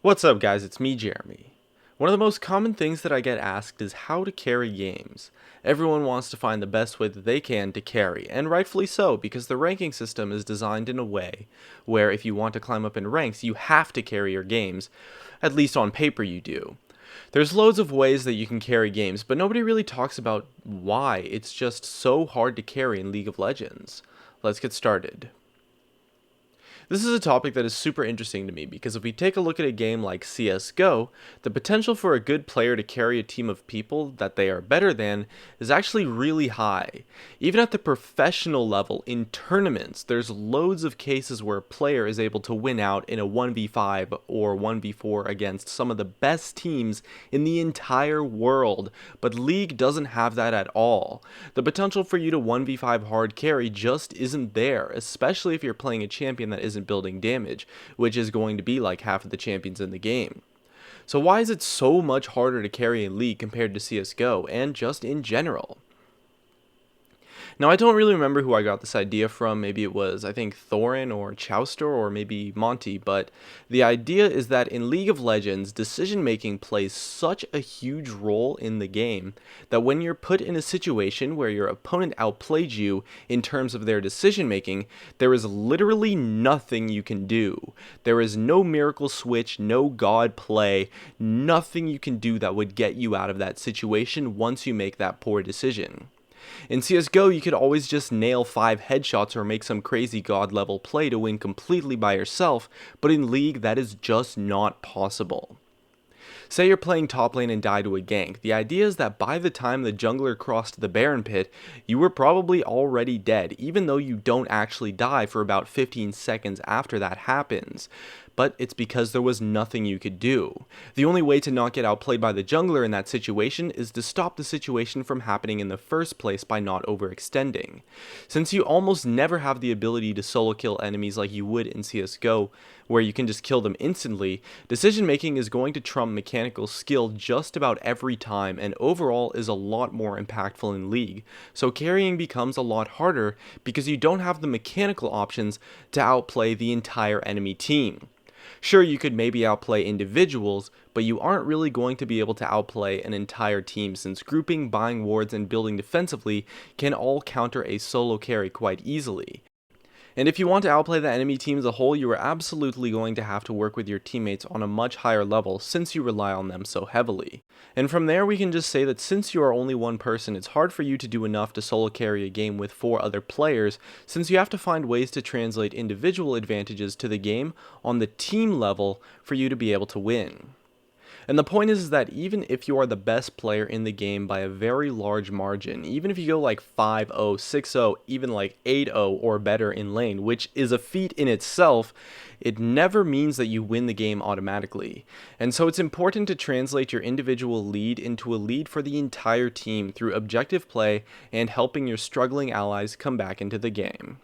What's up, guys? It's me, Jeremy. One of the most common things that I get asked is how to carry games. Everyone wants to find the best way that they can to carry, and rightfully so, because the ranking system is designed in a way where if you want to climb up in ranks, you have to carry your games. At least on paper you do. There's loads of ways that you can carry games, but nobody really talks about why it's just so hard to carry in League of Legends. Let's get started. This is a topic that is super interesting to me because if we take a look at a game like CSGO, the potential for a good player to carry a team of people that they are better than is actually really high. Even at the professional level, in tournaments, there's loads of cases where a player is able to win out in a 1v5 or 1v4 against some of the best teams in the entire world, but League doesn't have that at all. The potential for you to 1v5 hard carry just isn't there, especially if you're playing a champion that isn't building damage, which is going to be like half of the champions in the game. So why is it so much harder to carry in League compared to CSGO, and just in general? Now, I don't really remember who I got this idea from. Maybe it was, I think, Thorin or Chowster or maybe Monty, but the idea is that in League of Legends, decision making plays such a huge role in the game that when you're put in a situation where your opponent outplayed you in terms of their decision making, there is literally nothing you can do. There is no miracle switch, no god play, nothing you can do that would get you out of that situation once you make that poor decision. In CSGO, you could always just nail 5 headshots or make some crazy god level play to win completely by yourself, but in League that is just not possible. Say you're playing top lane and die to a gank. The idea is that by the time the jungler crossed the Baron pit, you were probably already dead, even though you don't actually die for about 15 seconds after that happens. But it's because there was nothing you could do. The only way to not get outplayed by the jungler in that situation is to stop the situation from happening in the first place by not overextending. Since you almost never have the ability to solo kill enemies like you would in CSGO, where you can just kill them instantly, decision making is going to trump mechanical skill just about every time, and overall is a lot more impactful in League. So carrying becomes a lot harder because you don't have the mechanical options to outplay the entire enemy team. Sure, you could maybe outplay individuals, but you aren't really going to be able to outplay an entire team since grouping, buying wards, and building defensively can all counter a solo carry quite easily. And if you want to outplay the enemy team as a whole, you are absolutely going to have to work with your teammates on a much higher level since you rely on them so heavily. And from there we can just say that since you are only one person, it's hard for you to do enough to solo carry a game with 4 other players, since you have to find ways to translate individual advantages to the game on the team level for you to be able to win. And the point is that even if you are the best player in the game by a very large margin, even if you go like 5-0, 6-0, even like 8-0 or better in lane, which is a feat in itself, it never means that you win the game automatically. And so it's important to translate your individual lead into a lead for the entire team through objective play and helping your struggling allies come back into the game.